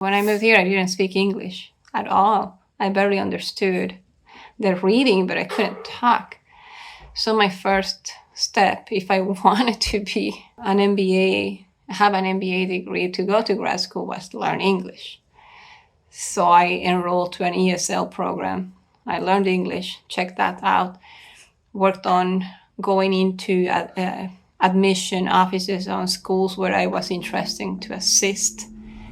When I moved here, I didn't speak English at all. I barely understood the reading, but I couldn't talk. So my first step, if I wanted to be an MBA, have an MBA degree to go to grad school, was to learn English. So I enrolled to an ESL program. I learned English, checked that out, worked on going into admission offices on schools where I was interested to assist.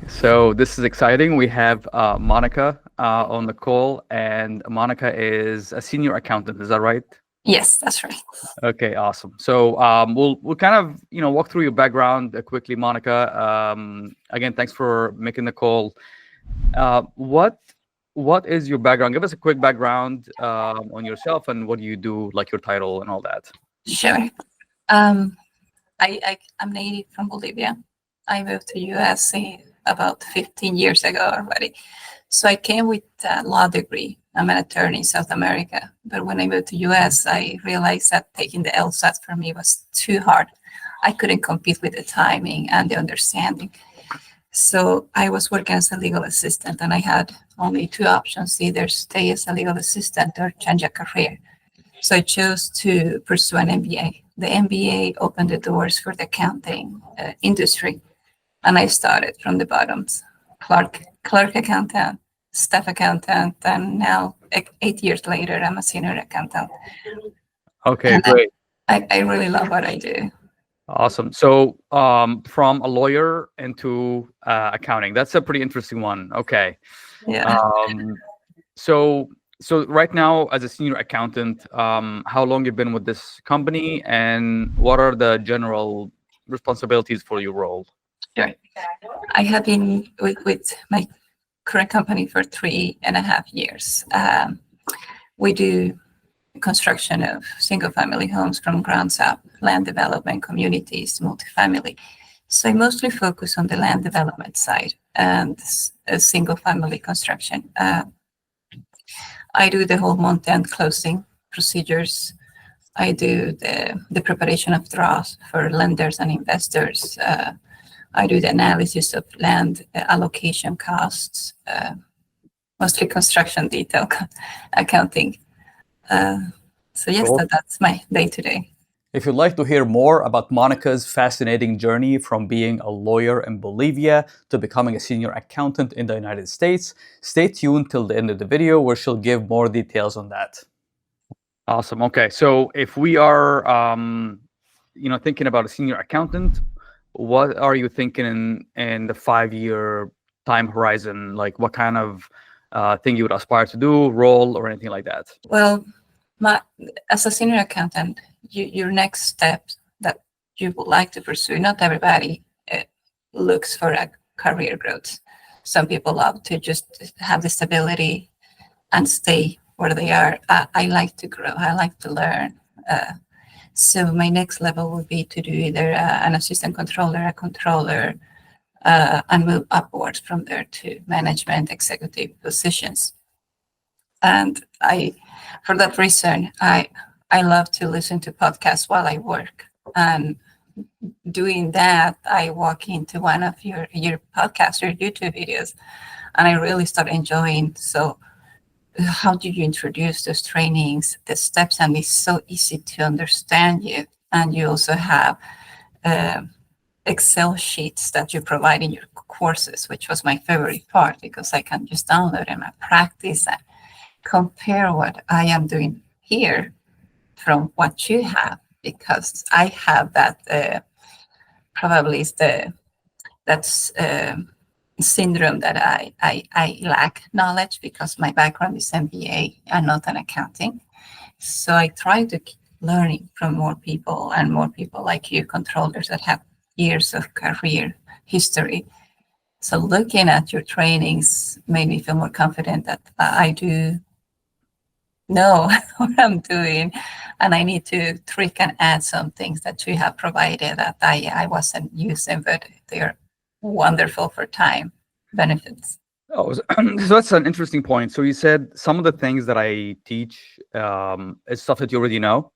So this is exciting. We have Monica on the call, and Monica is a senior accountant. Is that right? Yes, that's right. Okay, awesome. So we'll kind of walk through your background quickly, Monica. Again, thanks for making the call. What is your background? Give us a quick background on yourself and what do you do, like your title and all that. Sure. I'm native from Bolivia. I moved to US about 15 years ago already. So I came with a law degree. I'm an attorney in South America. But when I moved to US, I realized that taking the LSAT for me was too hard. I couldn't compete with the timing and the understanding. So I was working as a legal assistant, and I had only two options: either stay as a legal assistant or change a career. So I chose to pursue an MBA. The MBA opened the doors for the accounting industry, and I started from the bottoms: clerk accountant, staff accountant, and now 8 years later, I'm a senior accountant. Okay, And great. I really love what I do. Awesome. So from a lawyer into accounting, that's a pretty interesting one. Okay. Yeah. Um, so right now as a senior accountant, how long you've been with this company and what are the general responsibilities for your role? Sure. I have been with my current company for 3.5 years. We do construction of single-family homes from grounds up, land development, communities, multifamily. So I mostly focus on the land development side and single-family construction. I do the whole month-end closing procedures. I do the preparation of draws for lenders and investors. I do the analysis of land allocation costs, mostly construction detail accounting. So yes, Cool. that's my day-to-day. If you'd like to hear more about Monica's fascinating journey from being a lawyer in Bolivia to becoming a senior accountant in the United States, stay tuned till the end of the video where she'll give more details on that. Awesome. Okay, so if we are, thinking about a senior accountant, what are you thinking in the 5-year time horizon? Like, what kind of thing you would aspire to do, role, or anything like that? Well, as a senior accountant, your next step that you would like to pursue, not everybody looks for a career growth. Some people love to just have the stability and stay where they are. I like to grow. I like to learn. So my next level would be to do either an assistant controller, a controller, and move upwards from there to management executive positions. And for that reason, I love to listen to podcasts while I work. And doing that, I walk into one of your podcasts or YouTube videos, and I really start enjoying. So how do you introduce those trainings, the steps? And it's so easy to understand you. And you also have Excel sheets that you provide in your courses, which was my favorite part because I can just download them and practice and compare what I am doing here from what you have, because I have that probably is that's syndrome that I lack knowledge because my background is MBA and not an accounting. So I try to keep learning from more people and more people like you, controllers that have years of career history. So looking at your trainings made me feel more confident that I do know what I'm doing, and I need to tweak and add some things that you have provided that I wasn't using, but they're wonderful for time benefits. Oh, so that's an interesting point. So you said some of the things that I teach is stuff that you already know,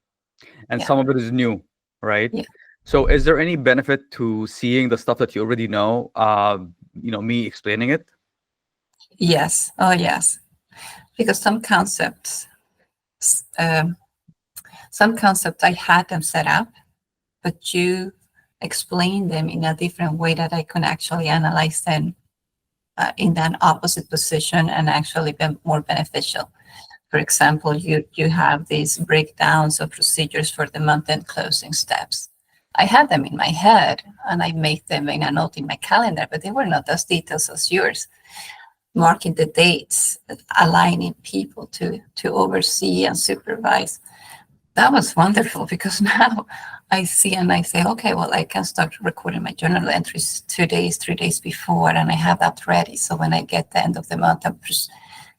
and Yeah. some of it is new, right? Yeah. So is there any benefit to seeing the stuff that you already know, me explaining it? Yes. Oh, yes. Because um, some concepts I had them set up, but you explain them in a different way that I can actually analyze them in an opposite position and actually be more beneficial. For example, you have these breakdowns of procedures for the month-end closing steps. I had them in my head and I made them in a note in my calendar, but they were not as detailed as yours. Marking the dates, aligning people to oversee and supervise. That was wonderful because now I see and I say, okay, well, I can start recording my journal entries 2 days, 3 days before, and I have that ready. So when I get the end of the month and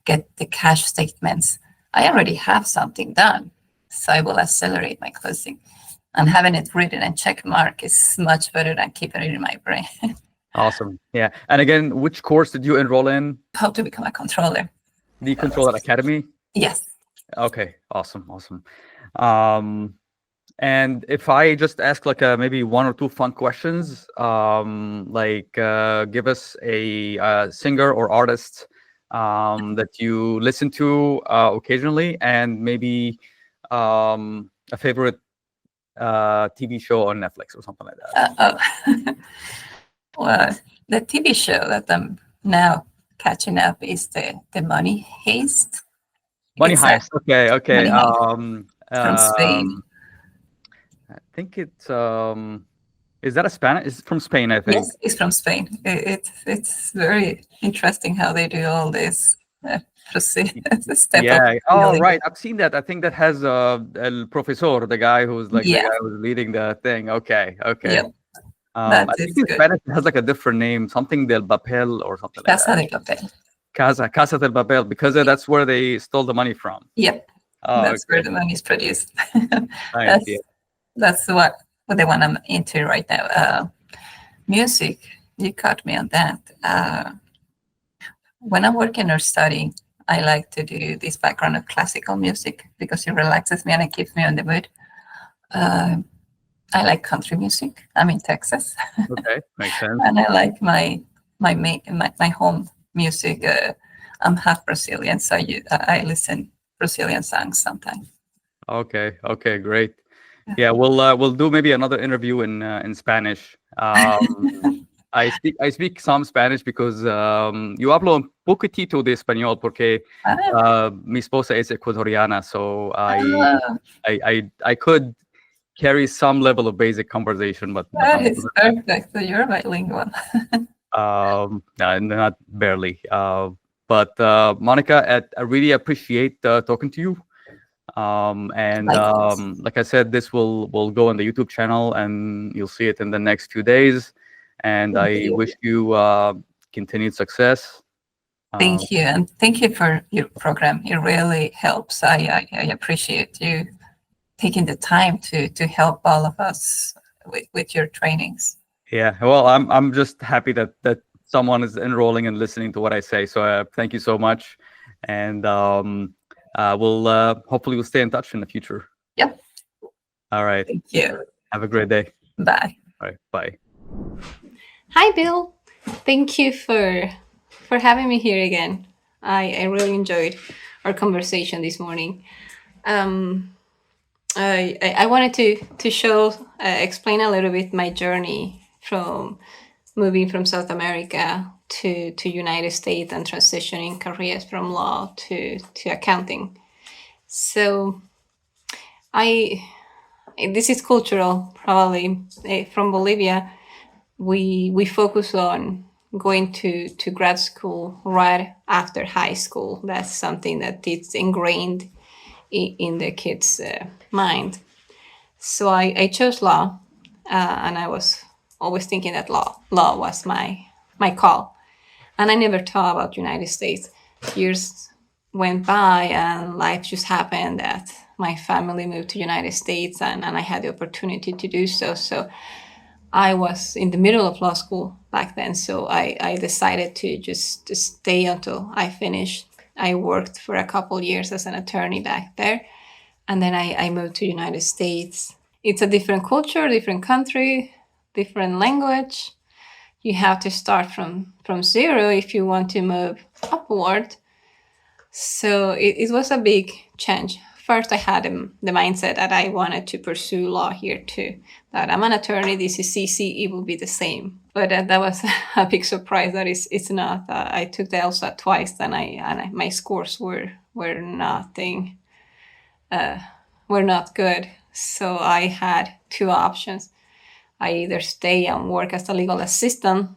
get the cash statements, I already have something done. So I will accelerate my closing. And having it written and check mark is much better than keeping it in my brain. Awesome. Yeah. And again, which course did you enroll in? How to become a controller. The Controller Academy? Yes. Okay. Awesome. Awesome. And if I just ask like maybe one or two fun questions, give us a singer or artist that you listen to occasionally, and maybe a favorite TV show on Netflix or something like that. Well, the TV show that I'm now catching up is the Money Heist. Money It's Heist. Okay. Okay. Money Heist from Spain. I think it's is that a Spanish? It's from Spain, I think. Yes, it's from Spain. It's very interesting how they do all this. Step Yeah. up. Oh, right. I've seen that. I think that has El Profesor, the guy who's like Yeah. the guy who's leading the thing. Okay. Okay. Yep. I That think is in good. Spanish it has like a different name, something del papel or something like Casa that. de Papel. Casa del papel, because that's where they stole the money from. Yep. Oh, That's okay. where the money is produced. Nice, yeah. That's what the one I'm into right now. Music, you caught me on that. When I'm working or studying, I like to do this background of classical music because it relaxes me and it keeps me on the mood. I like country music. I'm in Texas. Okay, makes sense. And I like my home music. I'm half Brazilian, so I listen Brazilian songs sometimes. Okay, okay, great. Yeah, we'll do maybe another interview in Spanish. I speak some Spanish because yo hablo un poquitito de español porque mi esposa es ecuatoriana, so I could carry some level of basic conversation, but That is perfect. So you're bilingual. not barely. But Monica, I really appreciate talking to you. And like I said, this will go on the YouTube channel, and you'll see it in the next few days. And I wish you continued success. Thank you, and thank you for your program. It really helps. I appreciate you taking the time to help all of us with your trainings. Yeah, well, I'm just happy that someone is enrolling and listening to what I say. So thank you so much, and we'll hopefully we'll stay in touch in the future. Yep. All right. Thank you. Have a great day. Bye. All right. Bye. Hi, Bill. Thank you for having me here again. I really enjoyed our conversation this morning. I wanted to show, explain a little bit my journey from moving from South America to United States and transitioning careers from law to accounting. So this is cultural, probably. From Bolivia, we focus on going to grad school right after high school. That's something that is ingrained in the kids' mind. So I chose law, and I was always thinking that law was my call. And I never thought about United States. Years went by and life just happened that my family moved to United States, and I had the opportunity to do so. So I was in the middle of law school back then, so I decided to just to stay until I finished. I worked for a couple years as an attorney back there, and then I moved to United States. It's a different culture, different country, different language. you have to start from zero if you want to move upward. So it was a big change. First, I had the mindset that I wanted to pursue law here too. That I'm an attorney, this is easy, it will be the same. But that was a big surprise that it's not. I took the LSAT twice, and my scores were nothing, were not good. So I had two options. I either stay and work as a legal assistant,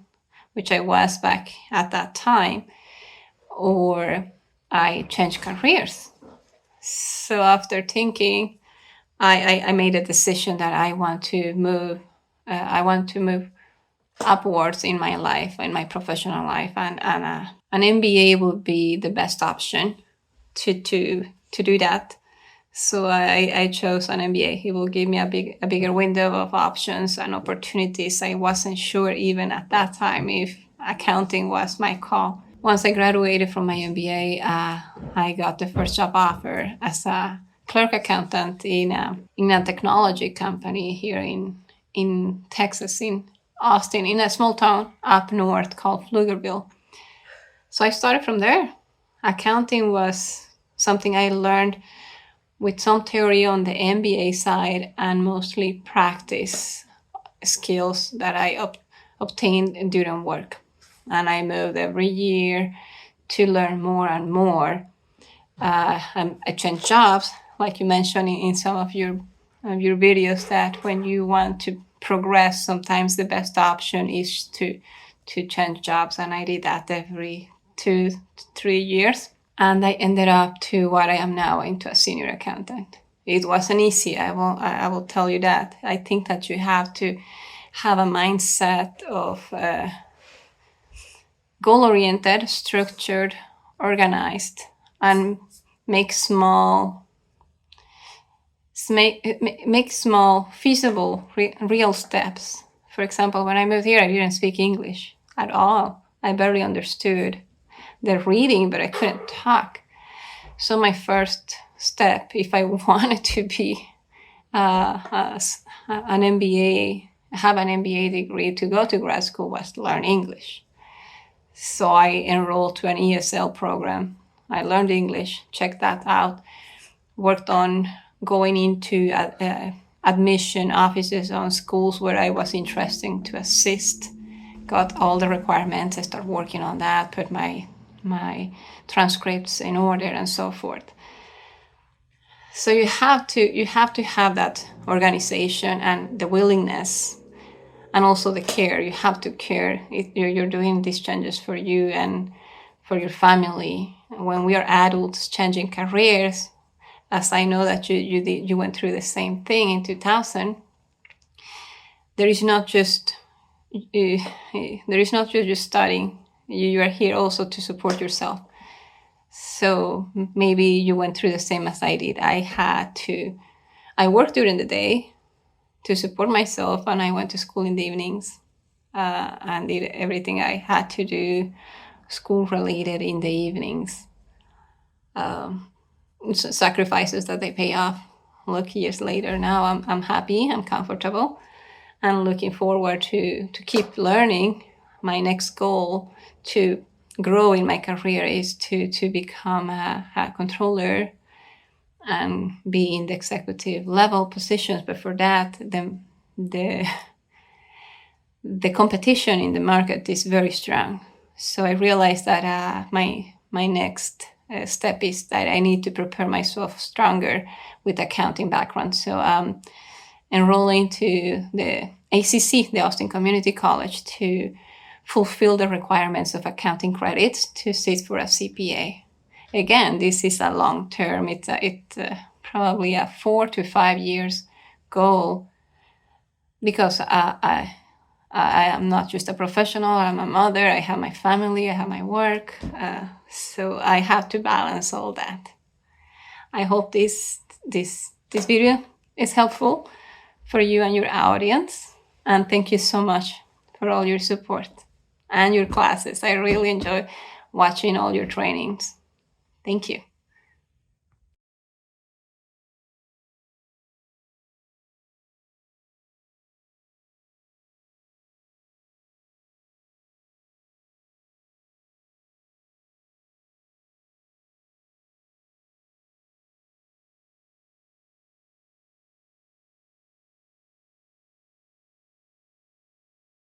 which I was back at that time, or I change careers. So after thinking, I made a decision that I want to move. I want to move upwards in my life, in my professional life, and an MBA would be the best option to do that. So I chose an MBA. It will give me a bigger window of options and opportunities. I wasn't sure even at that time if accounting was my call. Once I graduated from my MBA, I got the first job offer as a clerk accountant in a technology company here in Texas, in Austin, in a small town up north called Pflugerville. So I started from there. Accounting was something I learned with some theory on the MBA side and mostly practice skills that I obtained during work. And I moved every year to learn more and more. I changed jobs, like you mentioned in some of your videos, that when you want to progress, sometimes the best option is to change jobs. And I did that every 2 to 3 years. And I ended up to what I am now, into a senior accountant. It wasn't easy, I will tell you that. I think that you have to have a mindset of goal-oriented, structured, organized, and make small, feasible, real steps. For example, when I moved here, I didn't speak English at all. I barely understood the reading, but I couldn't talk. So my first step, if I wanted to be an MBA, have an MBA degree to go to grad school, was to learn English. So I enrolled to an ESL program. I learned English, checked that out, worked on going into admission offices on schools where I was interested to assist, got all the requirements. I started working on that, put my transcripts in order and so forth. So you have to have that organization and the willingness, and also the care. You have to care. You're doing these changes for you and for your family. When we are adults changing careers, as I know that you went through the same thing in 2000, there is not just just studying. You are here also to support yourself. So maybe you went through the same as I did. I worked during the day to support myself, and I went to school in the evenings and did everything I had to do, school related, in the evenings. Sacrifices that they pay off. Look, years later now, I'm happy, I'm comfortable, and looking forward to keep learning. My next goal to grow in my career is to become a controller and be in the executive level positions. But for that, the competition in the market is very strong. So I realized that my next step is that I need to prepare myself stronger with accounting background. So I'm enrolling to the ACC, the Austin Community College, to fulfill the requirements of accounting credits to sit for a CPA. Again, this is a long term. It's probably a 4 to 5 years goal, because I am not just a professional. I'm a mother. I have my family. I have my work. So I have to balance all that. I hope this video is helpful for you and your audience. And thank you so much for all your support and your classes. I really enjoy watching all your trainings. Thank you.